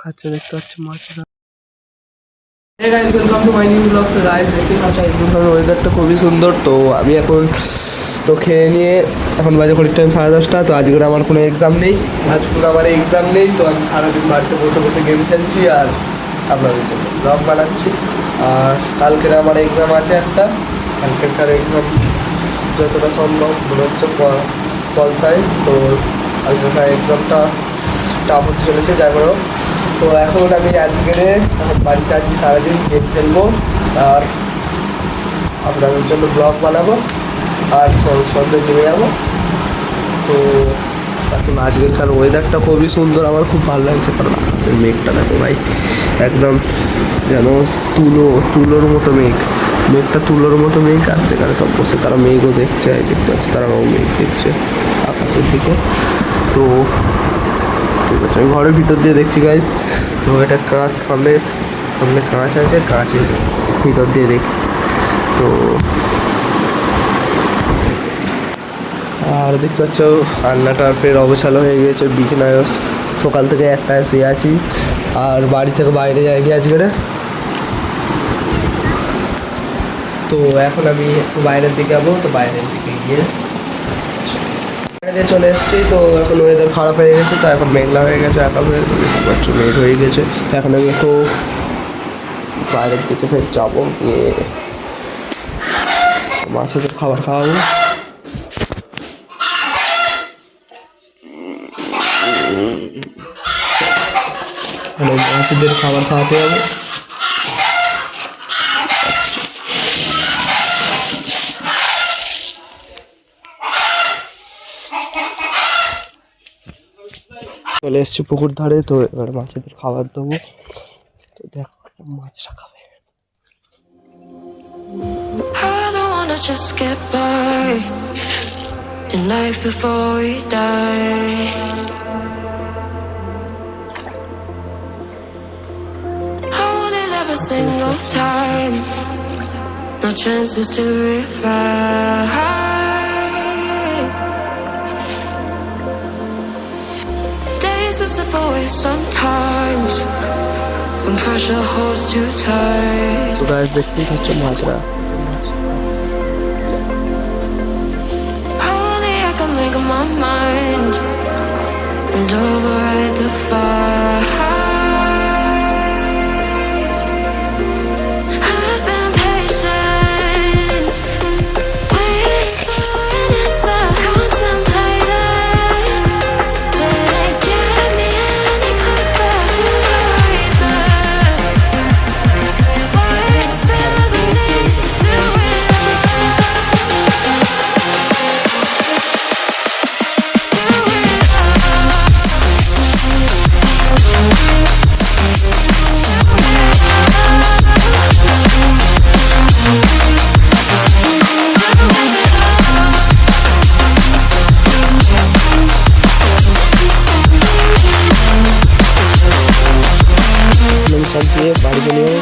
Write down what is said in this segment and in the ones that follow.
খাচ্ছে, দেখতে পাচ্ছ মাছরা। Hey guys, welcome to my new vlog. তো গাইস দেখতে পাচ্ছ আজকের ওয়েদারটা খুবই সুন্দর। তো আমি এখন তো খেয়ে নিয়ে এখন বাজে ঘড়ির টাইম 10:30। তো আজকের আমার কোনো এক্সাম নেই, তো আমি সারাদিন বাড়িতে বসে বসে গেম খেলছি আর আপনাদের জন্য ব্লগ বানাচ্ছি। আর কালকের আমার এক্সাম আছে একটা, কালকেরকার এক্সাম যতটা সম্ভব মনে হচ্ছে পল সায়েন্স। তো কালকেরকার এক্সামটা টাফ হতে চলেছে, যাই বলো। তো এখন আমি এখন বাড়িতে আছি, সারাদিন গেম খেলবো আর আপনাদের জন্য ব্লগ বানাবো আর সন্ধ্যে নেমে যাবো। তো এখন আজকেরকার ওয়েদারটা খুবই সুন্দর, আমার খুব ভালো লাগছে। কারণ আকাশের মেঘটা দেখো ভাই, একদম যেন তুলোর মতো মেঘটা তুলোর মতো মেঘ। আর সেখানে সব বসে তারা মেঘও দেখতে পাচ্ছে, তারাও মেঘ দেখছে আকাশের দিকে। তো ঠিক আছে, আমি ঘরের ভিতর দিয়ে দেখছি গাইস। তো এটা কাঁচ, সামনে কাঁচ আছে, কাঁচের ভিতর দিয়ে দেখছি। তো আর দেখতে পাচ্ছ রান্নাটা ফের অগোছালো হয়ে গেছে, বিছানায় সকাল থেকে একটায় শুয়ে আছি আর বাড়ি থেকে বাইরে যাইনি আজকে। তো এখন আমি একটু বাইরের দিকে যাবো, তো বাইরের দিকে গিয়ে চলে এসেছি। তো এখন ওয়েদার খারাপ হয়ে গেছে, তো এখন মেঘলা হয়ে গেছে আকাশে, তো দেখতে পাচ্ছ মেঘ হয়ে গেছে। তো এখন আমি একটু বাইরের দিকে ফের যাবো, গিয়ে মাছেদের খাবার খাওয়াবো। মাছেদের খাবার খাওয়াতে হবে। চলে এসছি পুকুর ধারে, তো এবার মাছেদের খাবার দেবো। তো দেখো মাছটা খাবে। Just get by in life before we die. I wanna live a single time, no chances to revive. Days are slip away sometimes when pressure holds too tight. তো গাইস দেখতেই পাচ্ছ মাছরা। Make up my mind and override the fight. I've been patient, waiting for an answer, contemplating. Didn't get me any closer to a reason. Why I feel the need to do it all. সব দিয়ে বাড়িতে নিয়ে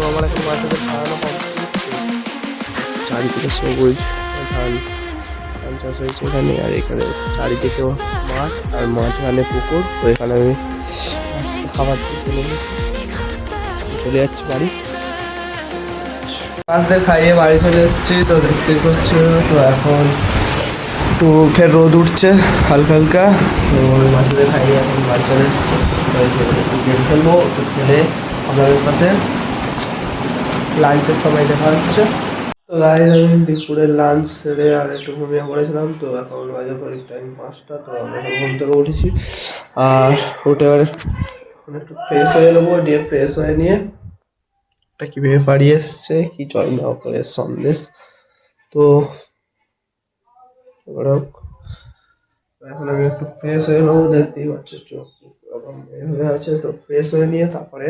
আমার এখন মাছদের খাওয়ানো complete. চারিদিকে সবুজ ধান চাষ হয়েছে এখানে, আর এখানে চারিদিকে মাঠ আর মাঝখানে পুকুর। তো এখানে আমি মাছকে খাবার দিয়ে চলে যাচ্ছি বাড়ি। মাছদের খাইয়ে বাড়ি চলে এসেছি, তো দেখতে পাচ্ছি। তো এখন একটু ফের রোদ উঠছে হালকা হালকা, তো মাছদের খাইয়ে এখন বাড়ি চলে এসেছি। গেম খেলবো, তো খেলে আপনাদের সাথে লাঞ্চের সময় দেখা হচ্ছে। তো গাইস আমি দুপুরের লাঞ্চ সেরে আর একটু ঘুমিয়ে পড়েছিলাম। তো এখন বাজে ঘড়ির টাইম 5টা। তো আমি এখন ঘুম থেকে উঠেছি আর উঠে এবার এখন একটু ফ্রেশ হয়ে নেবো, দিয়ে ফ্রেশ হয়ে নিয়ে একটা কি ভেবে পাড়ি এসছে, কি জয় না করে সন্দেশ। তো এবার এখন আমি একটু ফ্রেশ হয়ে নেবো, দেখতেই পাচ্ছি চোখ হয়ে আছে। তো ফ্রেশ হয়ে নিয়ে তারপরে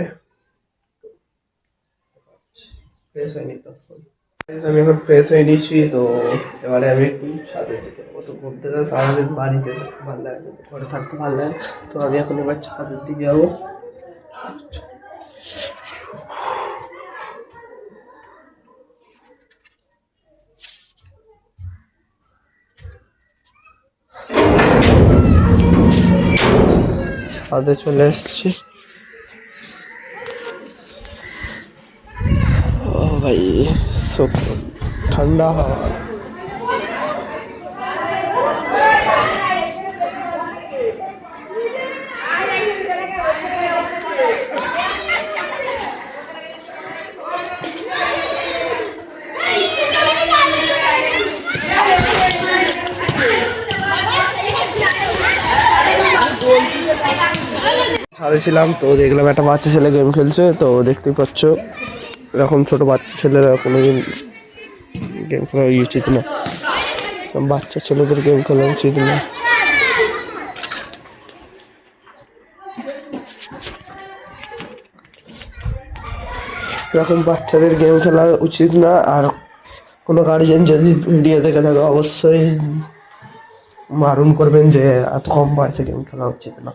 ফ্রেশ হয়নি তো। Guys, আমি এখন ফ্রেশ হয়ে নিয়েছি, তো এবারে আমি একটু ছাদের দিকে যাবো। তো ঘুরতে গেলে সারাদিন বাড়িতে থাকতে ভালো লাগে না, ঘরে থাকতে ভালো লাগে। তো আমি এখন এবার ছাদের দিকে যাবো। ছাদে চলে এসছি। ও ভাই, ঠান্ডা হাওয়া। ছাদে ছিলাম, তো দেখলাম একটা বাচ্চা ছেলে গেম খেলছে। তো দেখতেই পাচ্ছ, এরকম ছোট বাচ্চা ছেলেরা কোনোদিন গেম খেলা উচিত না, বাচ্চা ছেলেদের গেম খেলা উচিত না। এরকম বাচ্চাদের গেম খেলা উচিত না। আর কোনো গার্জিয়ান যদি ভিডিও দেখে থাকে অবশ্যই বারণ করবেন যে এত কম বয়সে গেম খেলা উচিত না।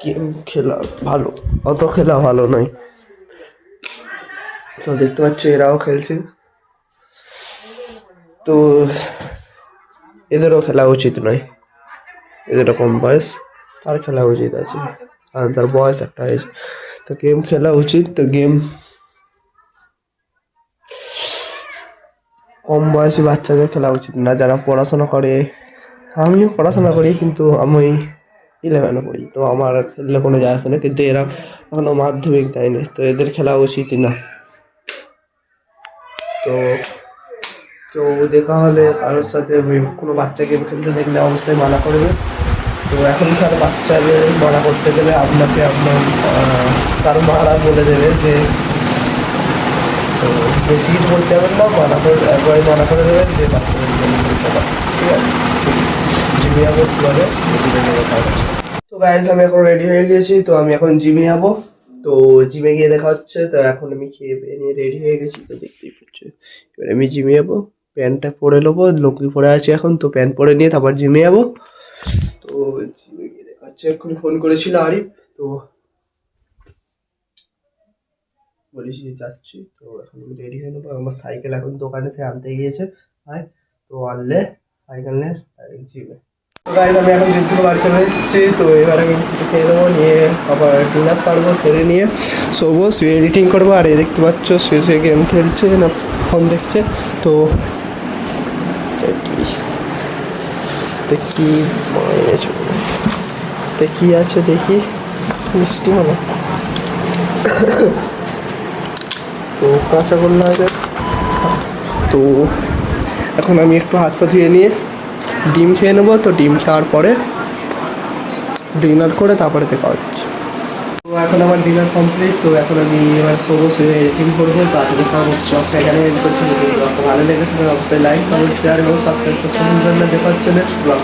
গেম খেলা ভালো, অত খেলা ভালো নয়। তো দেখতে পাচ্ছ এরাও খেলছে, তো এদেরও খেলা উচিত নয়। এদেরও কম বয়স, তার খেলা উচিত আছে, কারণ তার বয়স একটা হয়েছে। তো গেম খেলা উচিত। তো গেম কম বয়সী বাচ্চাদের খেলা উচিত না, যারা পড়াশোনা করে। আমিও পড়াশোনা করি, কিন্তু আমি 11-এ পড়ি, তো আমার খেললে কোনো যায় আসে না। কিন্তু এরা এখনো মাধ্যমিক দেয়নি, তো এদের খেলা উচিত না। তো কেউ দেখা হলে কারোর সাথে কোনো বাচ্চা গেম খেলতে দেখলে অবশ্যই মানা করবে। তো এখনকার বাচ্চাদের মানা করতে গেলে আপনাকে আপনার তার মারা বলে দেবে যে, তো বেশি কিছু বলতে হবে না, মানা করে একবারে মানা করে দেবেন যে বাচ্চাদের গেম খেলতে পারে। ঠিক আছে, জিমে যাবো বলে জিমে গিয়ে দেখা হচ্ছে। তো গাইজ, আমি এখন রেডি হয়ে গেছি, তো আমি এখন জিমে যাবো। তো জিমে গিয়ে দেখা হচ্ছে। তো এখন আমি খেয়ে পেয়ে নিয়ে রেডি হয়ে গেছি, তো দেখতেই পাচ্ছি। এবার আমি জিমে যাবো, প্যান্টটা পরে নেবো, লুঙ্গি পরে আছি এখন, তো প্যান্ট পরে নিয়ে তারপর জিমে যাবো। তো জিমে গিয়ে দেখা হচ্ছে। এক্ষুনি ফোন করেছিল আরিফ, তো বলেছি যাচ্ছি। তো এখন আমি রেডি হয়ে নেবো। আমার সাইকেল এখন দোকানে সে আনতে গিয়েছে ভাই, তো আনলে সাইকেল নিয়ে ডাইরেক্ট জিমে। তো গাইজ, আমি এখন জিম থেকে বাড়ি চলে এসেছি। তো এবার আমি কিছু খেয়ে নেবো, নিয়ে আবার ডিনার সারবো, সেরে নিয়ে শোবো, শুয়ে এডিটিং করবো। আর এই দেখতে পাচ্ছ শুয়ে শুয়ে গেম খেলছে না ফোন দেখছে। তো দেখি দেখি আছে, দেখি মিষ্টি হলো তো কাঁচা গোল্লা আছে। তো এখন আমি একটু হাত পা ধুয়ে নিয়ে ডিম খেয়ে নেবো। তো ডিম খাওয়ার পরে ডিনার করে তারপরে দেখা হচ্ছে। তো এখন আমার ডিনার কমপ্লিট। তো এখন আমি এবার শোবো, শুয়ে এডিটিং করবো। তো আজকে এখানে এড করছি। যদি ভালো লেগেছে অবশ্যই লাইক, কমেন্ট, শেয়ার এবং সাবস্ক্রাইব করতে ভুলবেন না। দেখা হচ্ছে নেক্সট ব্লগ।